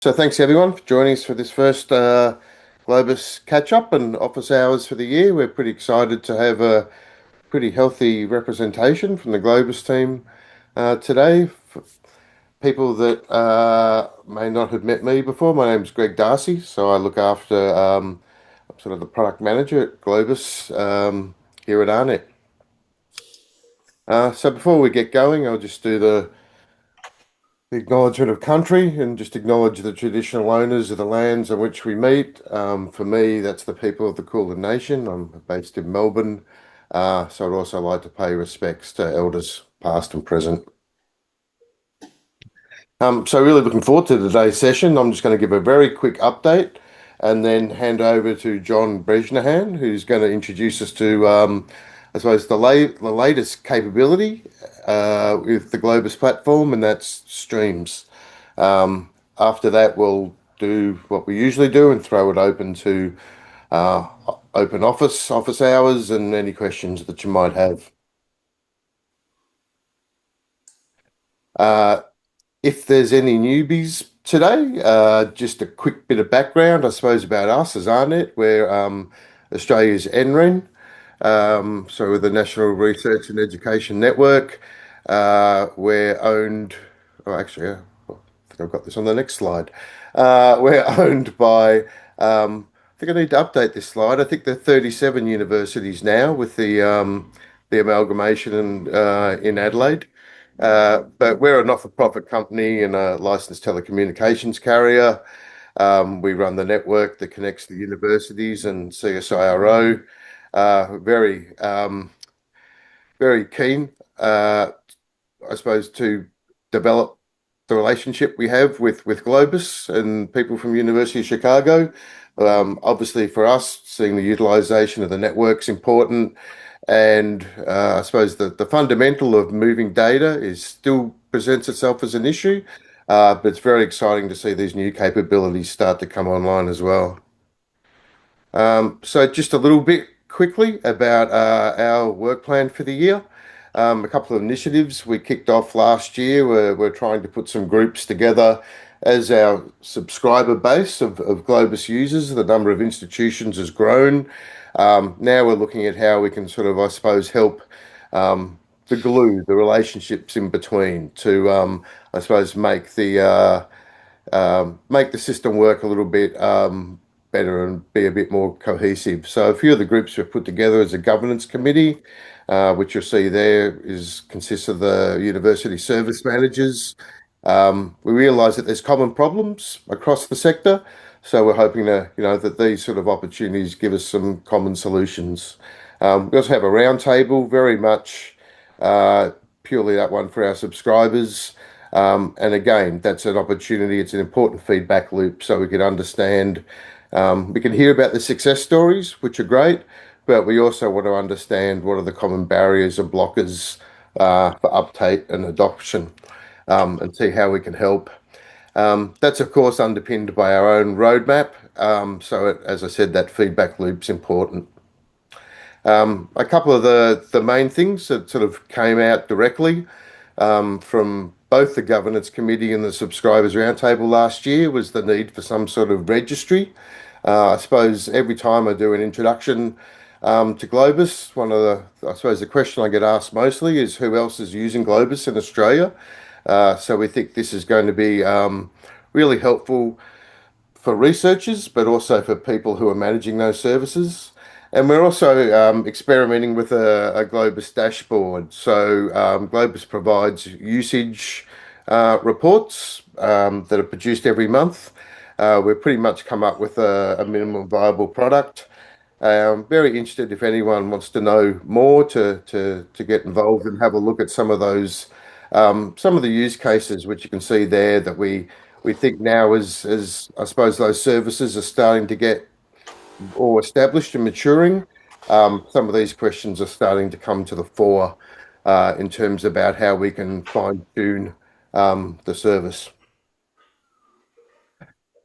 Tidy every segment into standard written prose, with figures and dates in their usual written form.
So thanks everyone for joining us for this first Globus catch-up and office hours for the year. We're pretty excited to have a pretty healthy representation from the Globus team today. For people that may not have met me before, my name's Greg Darcy, so I look after sort of the product manager at Globus here at aarnet. So before we get going, I'll just do the acknowledgement of country and just acknowledge the traditional owners of the lands on which we meet. For me, that's the people of the Kulin Nation. I'm based in Melbourne, so I'd also like to pay respects to elders past and present. So really looking forward to today's session. I'm just going to give a very quick update and then hand over to John Bresnahan, who's going to introduce us to, I suppose, the latest capability with the Globus platform, and that's streams. After that, we'll do what we usually do and throw it open to uh, open office hours and any questions that you might have. Uh, If there's any newbies today, just a quick bit of background, I suppose, about us as aarnet. We're Australia's NREN, so we're the National Research and Education Network. We're owned, oh, actually, I think I've got this on the next slide. We're owned by, I think I need to update this slide. I think there are 37 universities now with the amalgamation in Adelaide. But we're a not-for-profit company and a licensed telecommunications carrier. We run the network that connects the universities and CSIRO. Very keen, I suppose, to develop the relationship we have with Globus and people from University of Chicago. Obviously, for us, seeing the utilization of the network's important. And I suppose the fundamental of moving data is still presents itself as an issue, but it's very exciting to see these new capabilities start to come online as well. So just a little bit quickly about our work plan for the year. A couple of initiatives we kicked off last year. We're trying to put some groups together as our subscriber base of Globus users. The number of institutions has grown. Now we're looking at how we can sort of, I suppose, help the glue, the relationships in between to, I suppose, make the system work a little bit better and be a bit more cohesive. So a few of the groups we've put together as a governance committee, which you'll see there consists of the university service managers. We realise that there's common problems across the sector, so we're hoping that these sort of opportunities give us some common solutions. We also have a roundtable, very much purely that one for our subscribers. And again, that's an opportunity. It's an important feedback loop so we can understand. We can hear about the success stories, which are great, but we also want to understand what are the common barriers and blockers for uptake and adoption, and see how we can help. That's, of course, underpinned by our own roadmap. As I said, that feedback loop's important. A couple of the main things that sort of came out directly from both the governance committee and the subscribers roundtable last year was the need for some sort of registry. I suppose every time I do an introduction to Globus, I suppose the question I get asked mostly is who else is using Globus in Australia? So we think this is going to be really helpful for researchers, but also for people who are managing those services. And we're also experimenting with a Globus dashboard. So Globus provides usage reports that are produced every month. We've pretty much come up with a minimum viable product. I'm very interested if anyone wants to know more to get involved and have a look at some of the use cases which you can see there that we think now as I suppose those services are starting to get or established and maturing. Some of these questions are starting to come to the fore in terms about how we can fine tune the service.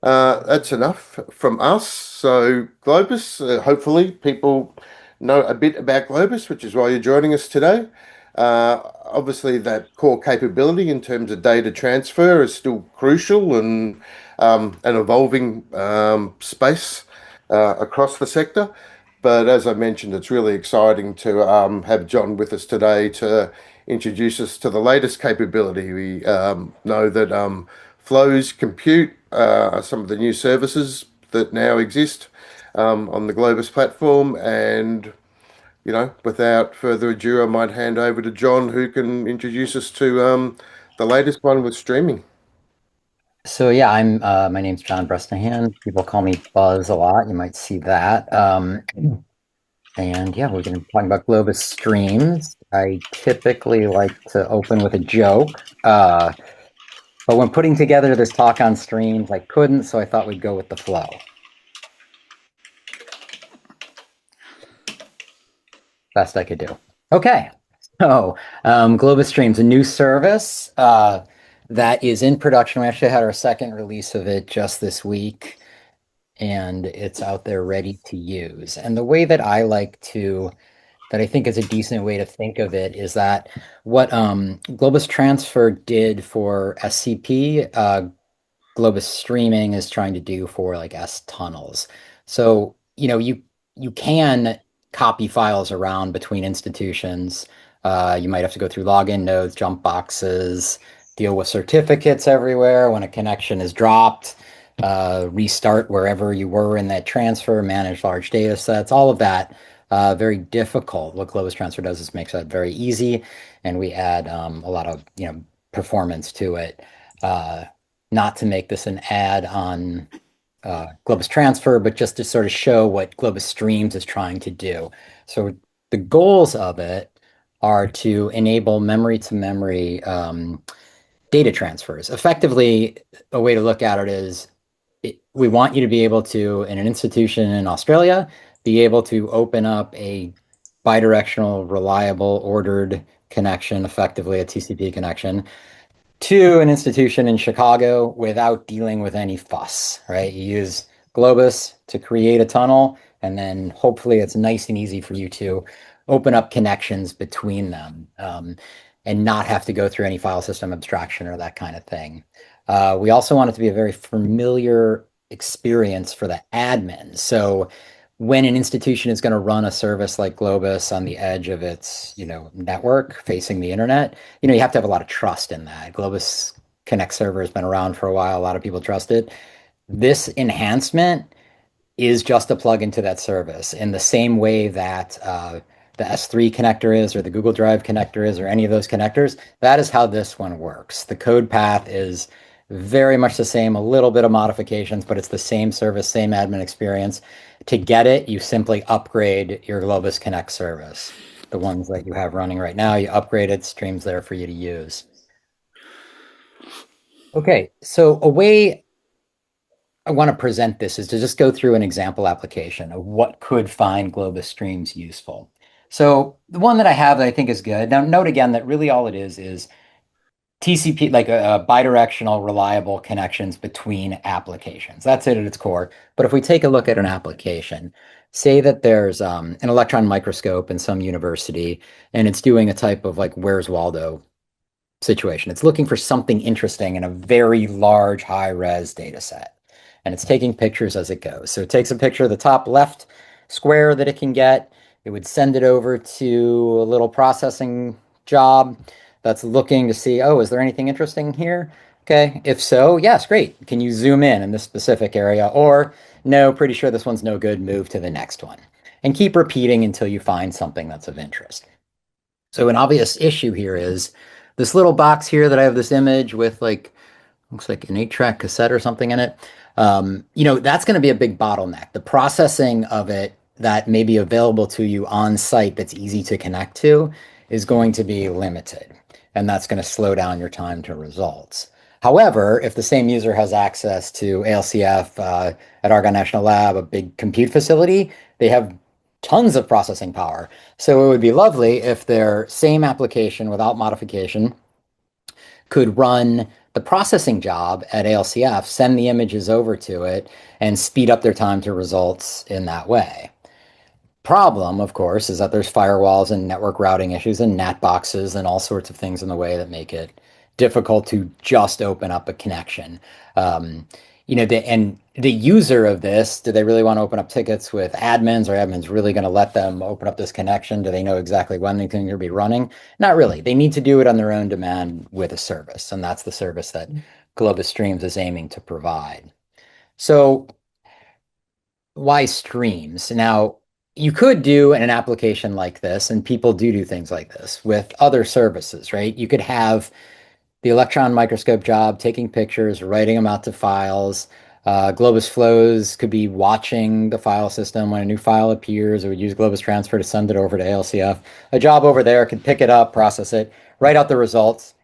That's enough from us. So Globus, hopefully people know a bit about Globus, which is why you're joining us today. Obviously, that core capability in terms of data transfer is still crucial, and an evolving space across the sector. But as I mentioned, it's really exciting to have John with us today to introduce us to the latest capability. We know that Flows Compute are some of the new services that now exist on the Globus platform. And, without further ado, I might hand over to John, who can introduce us to the latest one with streaming. So yeah, I'm my name's John Bresnahan. People call me Buzz a lot. You might see that. And yeah, we're going to be talking about Globus streams. I typically like to open with a joke. But when putting together this talk on streams, I couldn't, so I thought we'd go with the flow. Best I could do. Okay. So Globus Streams, a new service that is in production. We actually had our second release of it just this week, and it's out there ready to use. And the way that that I think is a decent way to think of it is that what Globus Transfer did for SCP, Globus Streaming is trying to do for like S tunnels. So, you can copy files around between institutions. You might have to go through login nodes, jump boxes, deal with certificates everywhere when a connection is dropped, restart wherever you were in that transfer, manage large data sets, all of that. Very difficult. What Globus Transfer does is makes that very easy, and we add a lot of performance to it. Not to make this an ad on Globus Transfer, but just to sort of show what Globus Streams is trying to do. So the goals of it are to enable memory-to-memory data transfers. Effectively, a way to look at it is we want you to be able to, in an institution in Australia, be able to open up a bidirectional, reliable, ordered connection, effectively a TCP connection, to an institution in Chicago without dealing with any fuss, right? You use Globus to create a tunnel, and then hopefully it's nice and easy for you to open up connections between them and not have to go through any file system abstraction or that kind of thing. We also want it to be a very familiar experience for the admin. So when an institution is going to run a service like Globus on the edge of its, network facing the internet, you have to have a lot of trust in that. Globus Connect server has been around for a while. A lot of people trust it. This enhancement is just a plug into that service in the same way that the S3 connector is, or the Google Drive connector is, or any of those connectors. That is how this one works. The code path is very much the same, a little bit of modifications, but it's the same service, same admin experience. To get it, you simply upgrade your Globus Connect service. The ones that you have running right now, you upgrade it, streams there for you to use. Okay, so a way I want to present this is to just go through an example application of what could find Globus streams useful. So the one that I have that I think is good. Now note again that really all it is TCP, like a bidirectional, reliable connections between applications. That's it at its core. But if we take a look at an application, say that there's an electron microscope in some university, and it's doing a type of like Where's Waldo situation. It's looking for something interesting in a very large high-res data set. And it's taking pictures as it goes. So it takes a picture of the top left square that it can get. It would send it over to a little processing job that's looking to see, oh, is there anything interesting here? Okay, if so, yes, great. Can you zoom in this specific area? Or no, pretty sure this one's no good, move to the next one. And keep repeating until you find something that's of interest. So an obvious issue here is this little box here that I have this image with like, looks like an 8-track cassette or something in it. That's going to be a big bottleneck. The processing of it that may be available to you on site that's easy to connect to is going to be limited. And that's going to slow down your time to results. However, if the same user has access to ALCF at Argonne National Lab, a big compute facility, they have tons of processing power. So it would be lovely if their same application without modification could run the processing job at ALCF, send the images over to it, and speed up their time to results in that way. Problem, of course, is that there's firewalls and network routing issues and NAT boxes and all sorts of things in the way that make it difficult to just open up a connection. and the user of this, do they really want to open up tickets with admins? Or admins really going to let them open up this connection? Do they know exactly when they're going to be running? Not really. They need to do it on their own demand with a service, and that's the service that Globus Streams is aiming to provide. So why streams? Now, you could do an application like this, and people do things like this with other services, right? You could have the electron microscope job, taking pictures, writing them out to files. Globus Flows could be watching the file system when a new file appears. It would use Globus Transfer to send it over to ALCF. A job over there can pick it up, process it, write out the results,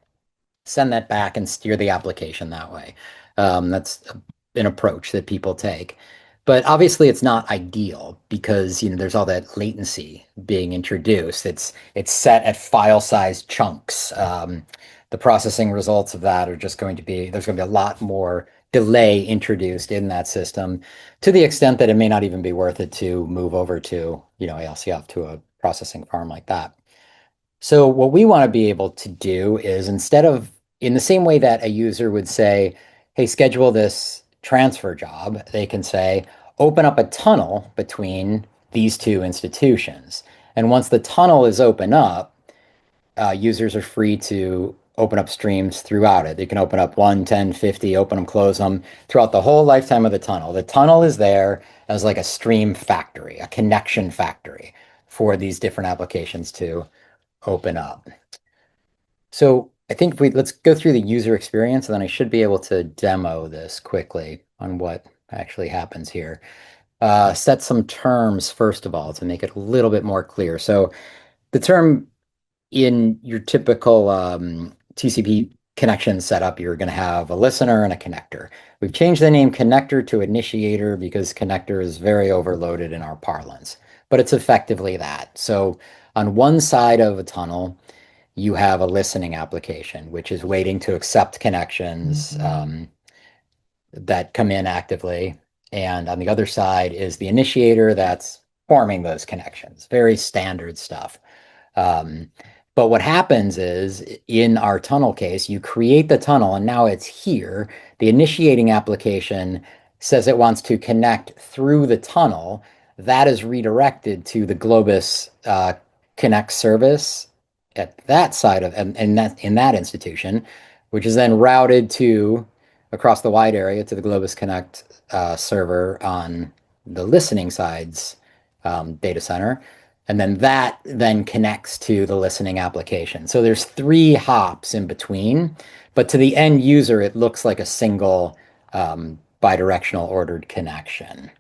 send that back, and steer the application that way. That's an approach that people take. But obviously, it's not ideal because there's all that latency being introduced. It's set at file size chunks. The processing results of that are just going to be there's going to be a lot more delay introduced in that system, to the extent that it may not even be worth it to move over to ALCF, to a processing farm like that. So what we want to be able to do is, instead of, in the same way that a user would say, hey, schedule this transfer job, they can say, open up a tunnel between these two institutions. And once the tunnel is open up, users are free to open up streams throughout it. They can open up 1, 10, 50, open them, close them throughout the whole lifetime of the tunnel. The tunnel is there as like a stream factory, a connection factory for these different applications to open up. So I think let's go through the user experience, and then I should be able to demo this quickly on what actually happens here. Set some terms first of all to make it a little bit more clear. So the term in your typical TCP connection setup, you're going to have a listener and a connector. We've changed the name connector to initiator because connector is very overloaded in our parlance, but it's effectively that. So on one side of a tunnel, you have a listening application, which is waiting to accept connections that come in actively. And on the other side is the initiator that's forming those connections. Very standard stuff. Um, but what happens is, in our tunnel case, you create the tunnel and now it's here. The initiating application says it wants to connect through the tunnel. That is redirected to the Globus Connect service at that side of, and that in that institution, which is then routed to across the wide area to the Globus Connect server on the listening side's data center. And then that then connects to the listening application. So there's 3 hops in between, but to the end user, it looks like a single bidirectional ordered connection.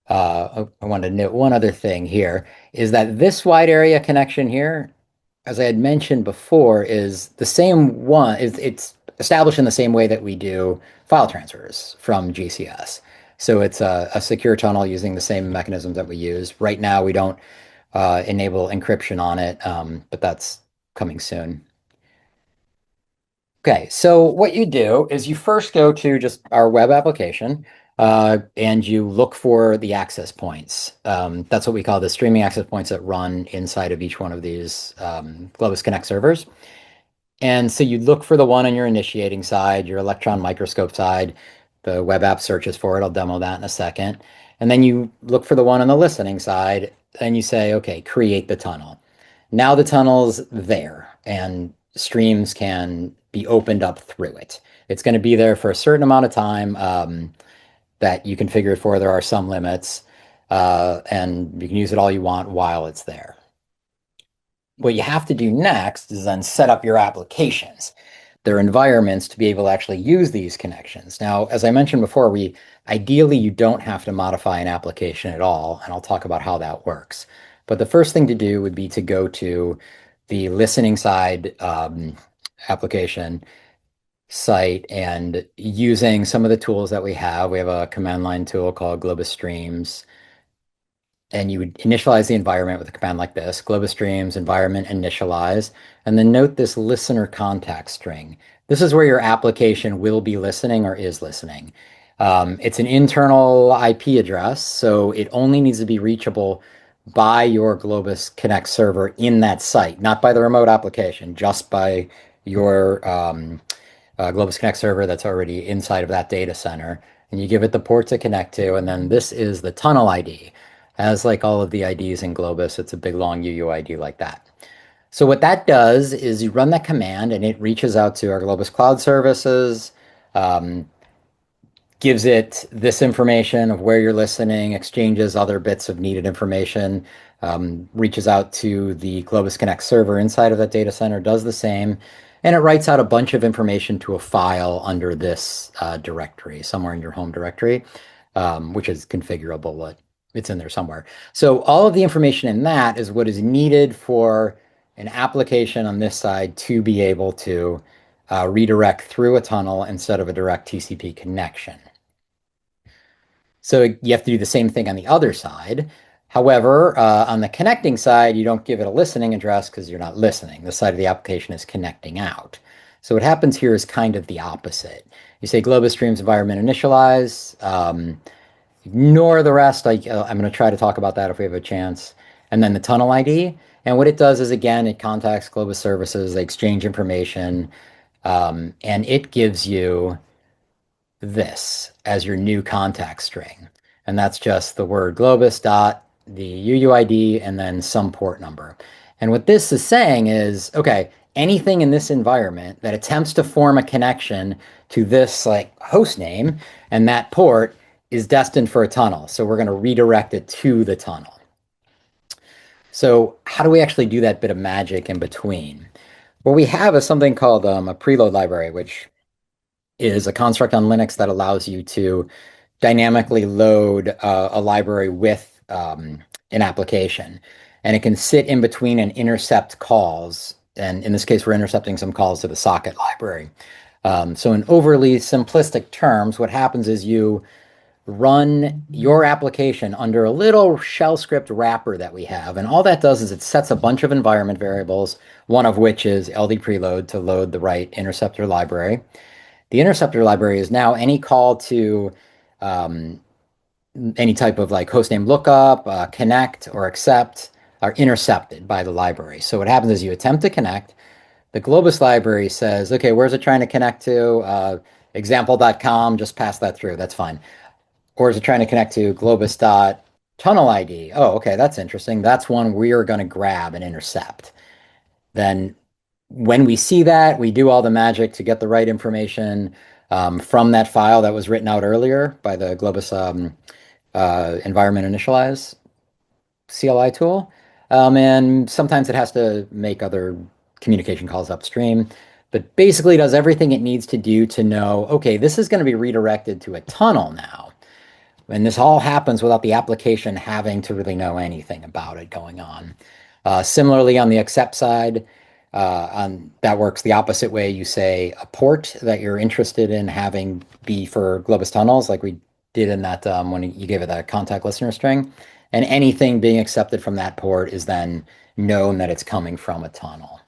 I wanted to note one other thing here, is that this wide area connection here, as I had mentioned before, is the same one. It's established in the same way that we do file transfers from GCS. So it's a secure tunnel using the same mechanisms that we use. Right now, we don't enable encryption on it, but that's coming soon. Okay, so what you do is you first go to just our web application, and you look for the access points. That's what we call the streaming access points that run inside of each one of these Globus Connect servers. And so you look for the one on your initiating side, your electron microscope side. The web app searches for it. I'll demo that in a second. And then you look for the one on the listening side, and you say, okay, create the tunnel. Now the tunnel's there, and streams can be opened up through it. It's going to be there for a certain amount of time that you configure it for. There are some limits, and you can use it all you want while it's there. What you have to do next is then set up your applications, their environments, to be able to actually use these connections. Now, as I mentioned before, ideally you don't have to modify an application at all, and I'll talk about how that works. But the first thing to do would be to go to the listening side application site, and using some of the tools that we have a command line tool called Globus Streams, and you would initialize the environment with a command like this: Globus Streams environment initialize, and then note this listener contact string. This is where your application will be listening or is listening. It's an internal IP address, so it only needs to be reachable by your Globus Connect server in that site, not by the remote application, just by your Globus Connect server that's already inside of that data center, and you give it the port to connect to, and then this is the tunnel ID. As like all of the IDs in Globus, it's a big long UUID like that. So what that does is you run that command and it reaches out to our Globus Cloud services, um, gives it this information of where you're listening, exchanges other bits of needed information, reaches out to the Globus Connect server inside of that data center, does the same, and it writes out a bunch of information to a file under this directory, somewhere in your home directory, which is configurable, but it's in there somewhere. So all of the information in that is what is needed for an application on this side to be able to redirect through a tunnel instead of a direct TCP connection. So you have to do the same thing on the other side. However, on the connecting side, you don't give it a listening address because you're not listening. The side of the application is connecting out. So what happens here is kind of the opposite. You say Globus streams environment initialize, ignore the rest. I'm going to try to talk about that if we have a chance. And then the tunnel ID. And what it does is, again, it contacts Globus services, they exchange information, and it gives you this as your new contact string. And that's just the word Globus dot the UUID and then some port number. And what this is saying is, okay, anything in this environment that attempts to form a connection to this like host name and that port is destined for a tunnel. So we're going to redirect it to the tunnel. So how do we actually do that bit of magic in between? What we have is something called a preload library, which is a construct on Linux that allows you to dynamically load a library with an application. And it can sit in between and intercept calls. And in this case, we're intercepting some calls to the socket library. So in overly simplistic terms, what happens is you run your application under a little shell script wrapper that we have. And all that does is it sets a bunch of environment variables, one of which is LD preload to load the right interceptor library. The interceptor library is now any call to um, any type of like hostname lookup, connect, or accept are intercepted by the library. So what happens is you attempt to connect. The Globus library says, okay, where's it trying to connect to? Example.com, just pass that through. That's fine. Or is it trying to connect to Globus.tunnel ID? Oh, okay, that's interesting. That's one we are going to grab and intercept. Then when we see that, we do all the magic to get the right information from that file that was written out earlier by the Globus environment initialize CLI tool. And sometimes it has to make other communication calls upstream, but basically does everything it needs to do to know, okay, this is going to be redirected to a tunnel now. And this all happens without the application having to really know anything about it going on. Similarly, on the accept side, that works the opposite way. You say a port that you're interested in having be for Globus tunnels, like we did in that when you gave it that contact listener string. And anything being accepted from that port is then known that it's coming from a tunnel.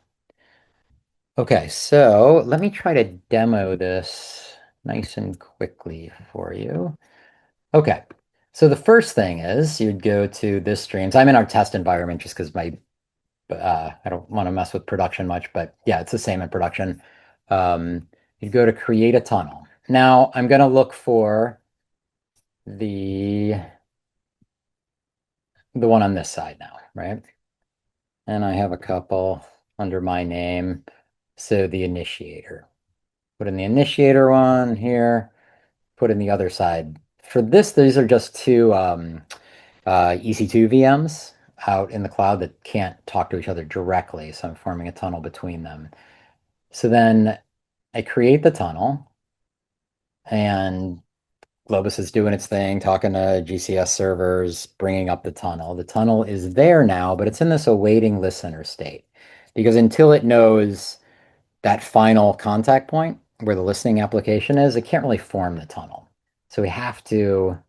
Okay, so let me try to demo this nice and quickly for you. Okay, so the first thing is you'd go to this streams. I'm in our test environment just because I don't want to mess with production much, but yeah, it's the same in production. You'd go to create a tunnel. Now I'm going to look for the one on this side now, right? And I have a couple under my name. So the initiator. Put in the initiator one here, put in the other side. For this, these are just two EC2 VMs out in the cloud that can't talk to each other directly. So I'm forming a tunnel between them. So then I create the tunnel and Globus is doing its thing, talking to GCS servers, bringing up the tunnel. The tunnel is there now, but it's in this awaiting listener state because until it knows that final contact point where the listening application is, it can't really form the tunnel. So we have to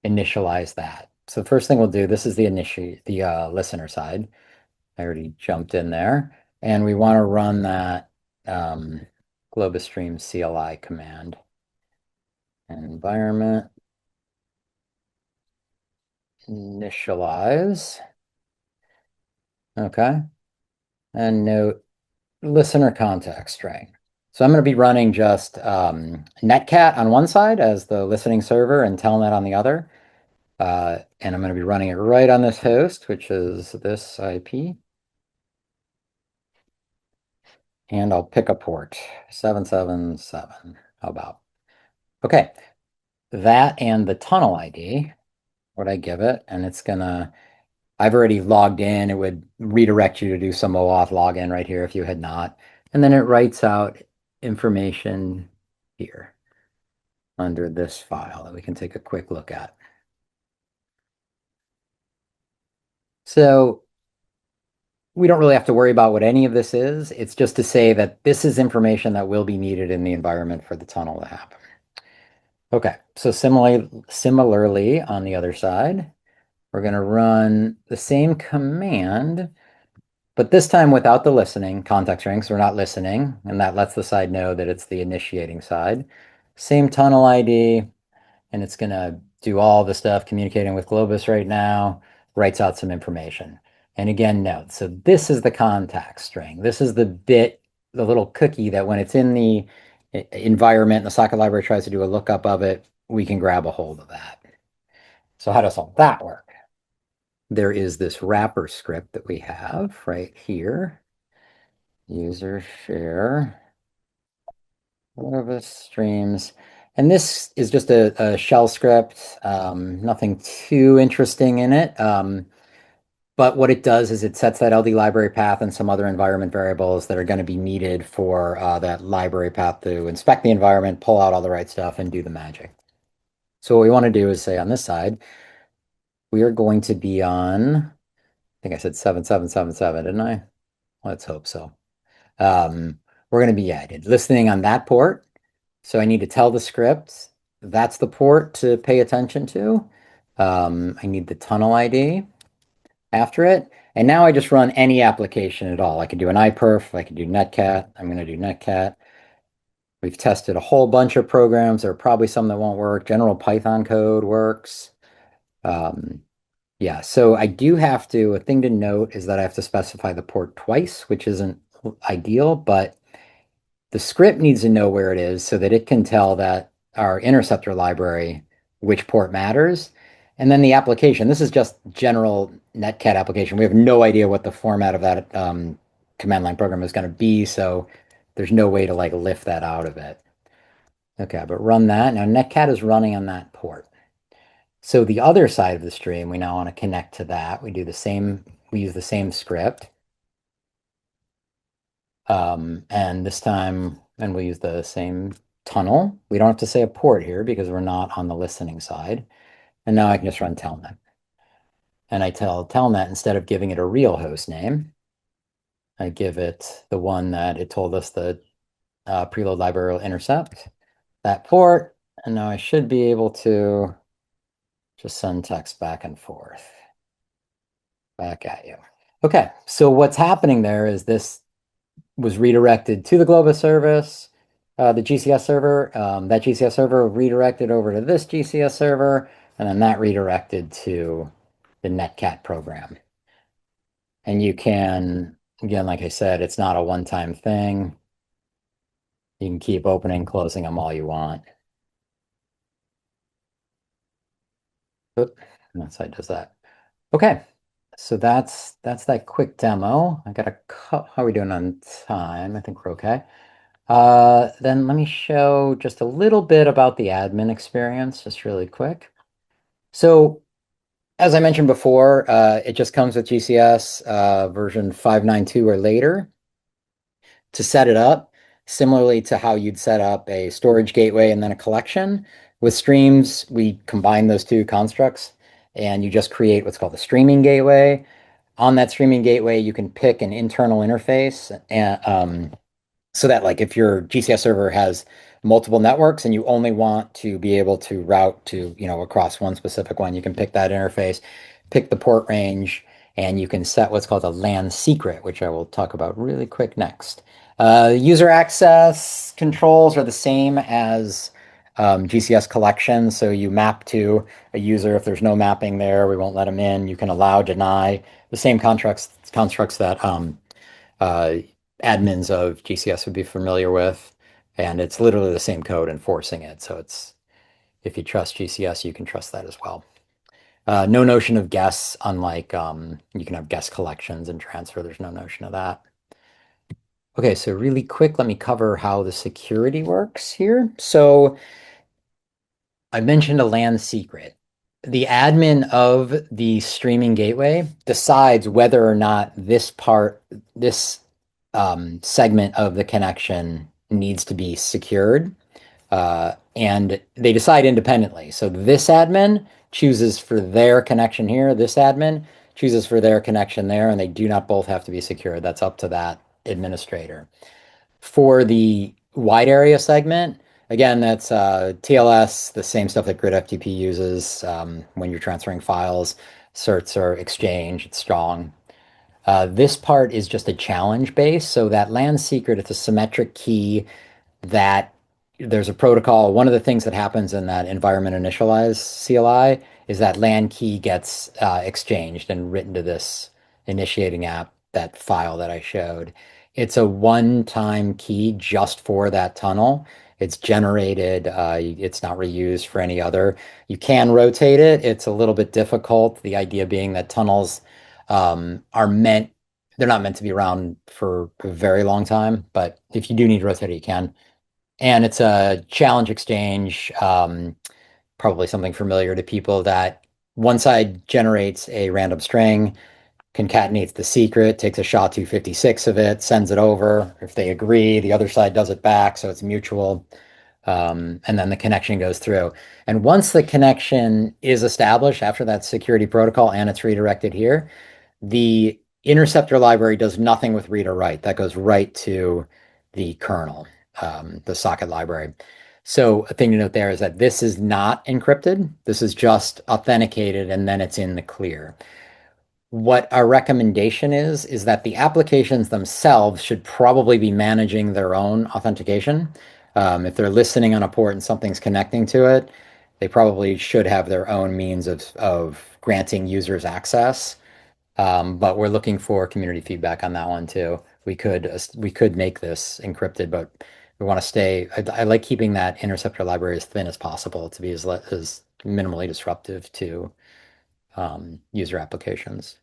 initialize that. So the first thing we'll do, this is the listener side. I already jumped in there. And we want to run that Globus Stream CLI command. Environment initialize. Okay. And note listener contact string. So I'm going to be running just Netcat on one side as the listening server and Telnet on the other. And I'm going to be running it right on this host, which is this IP. And I'll pick a port, 777. How about? Okay, that and the tunnel ID, what I give it, and it's gonna, I've already logged in. It would redirect you to do some OAuth login right here if you had not. And then it writes out information here under this file that we can take a quick look at. So we don't really have to worry about what any of this is. It's just to say that this is information that will be needed in the environment for the tunnel to happen. Okay, so similarly on the other side, we're going to run the same command, but this time without the listening context string, so we're not listening, and that lets the side know that it's the initiating side. Same tunnel ID, and it's going to do all the stuff communicating with Globus right now, writes out some information. And again, note, so this is the context string. This is the bit, the little cookie that when it's in the environment, the socket library tries to do a lookup of it, we can grab a hold of that. So how does all that work? There is this wrapper script that we have right here. User share Globus streams. And this is just a shell script, nothing too interesting in it. But what it does is it sets that LD library path and some other environment variables that are going to be needed for that library path to inspect the environment, pull out all the right stuff, and do the magic. So what we want to do is say on this side, we are going to be on, I think I said 7777, didn't I? Let's hope so. We're going to be added listening on that port. So I need to tell the script that's the port to pay attention to. I need the tunnel ID after it. And now I just run any application at all. I could do an iPerf, I could do Netcat. I'm going to do Netcat. We've tested a whole bunch of programs. There are probably some that won't work. General Python code works. Yeah, so I do have to, a thing to note is that I have to specify the port twice, which isn't ideal, but the script needs to know where it is so that it can tell that our interceptor library which port matters. And then the application, this is just general Netcat application. We have no idea what the format of that command line program is going to be, so there's no way to like lift that out of it. Okay, but run that. Now Netcat is running on that port. So the other side of the stream, we now want to connect to that. We do the same, we use the same script. And this time, and we'll use the same tunnel. We don't have to say a port here because we're not on the listening side. And now I can just run telnet. And I tell telnet, instead of giving it a real host name, I give it the one that it told us the preload library will intercept, that port. And now I should be able to just send text back and forth, back at you. Okay, so what's happening there is this was redirected to the Globus service, the GCS server. That GCS server redirected over to this GCS server, and then that redirected to the Netcat program. And you can, again, like I said, it's not a one-time thing. You can keep opening, closing them all you want. Oop, and that side does that. Okay, so that's that quick demo. I got a how are we doing on time? I think we're okay. Then let me show just a little bit about the admin experience, just really quick. So as I mentioned before, it just comes with GCS version 592 or later. To set it up, similarly to how you'd set up a storage gateway and then a collection, with streams, we combine those two constructs and you just create what's called a streaming gateway. On that streaming gateway, you can pick an internal interface and so that like if your GCS server has multiple networks and you only want to be able to route to, across one specific one, you can pick that interface, pick the port range, and you can set what's called a LAN secret, which I will talk about really quick next. User access controls are the same as GCS collection. So you map to a user. If there's no mapping there, we won't let them in. You can allow, deny, the same constructs that admins of GCS would be familiar with. And it's literally the same code enforcing it. So it's if you trust GCS, you can trust that as well. No notion of guess, unlike you can have guess collections and transfer. There's no notion of that. Okay, so really quick, let me cover how the security works here. So I mentioned a LAN secret. The admin of the streaming gateway decides whether or not this segment of the connection needs to be secured. And they decide independently. So this admin chooses for their connection here, this admin chooses for their connection there, and they do not both have to be secured. That's up to that administrator. For the wide area segment, again, that's TLS, the same stuff that Grid FTP uses when you're transferring files. Certs are exchange, it's strong. This part is just a challenge base. So that LAN secret, it's a symmetric key that there's a protocol. One of the things that happens in that environment initialize CLI is that LAN key gets exchanged and written to this initiating app, that file that I showed. It's a one-time key just for that tunnel. It's generated, it's not reused for any other. You can rotate it. It's a little bit difficult. The idea being that tunnels they're not meant to be around for a very long time, but if you do need to rotate it, you can. And it's a challenge exchange, probably something familiar to people that one side generates a random string, concatenates the secret, takes a SHA-256 of it, sends it over. If they agree, the other side does it back, so it's mutual. And then the connection goes through. And once the connection is established after that security protocol and it's redirected here, the interceptor library does nothing with read or write. That goes right to the kernel, the socket library. So a thing to note there is that this is not encrypted. This is just authenticated and then it's in the clear. What our recommendation is that the applications themselves should probably be managing their own authentication. If they're listening on a port and something's connecting to it, they probably should have their own means of granting users access. But we're looking for community feedback on that one too. We could make this encrypted, but we want to stay. I like keeping that interceptor library as thin as possible to be as minimally disruptive to user applications.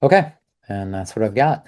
Okay, and that's what I've got.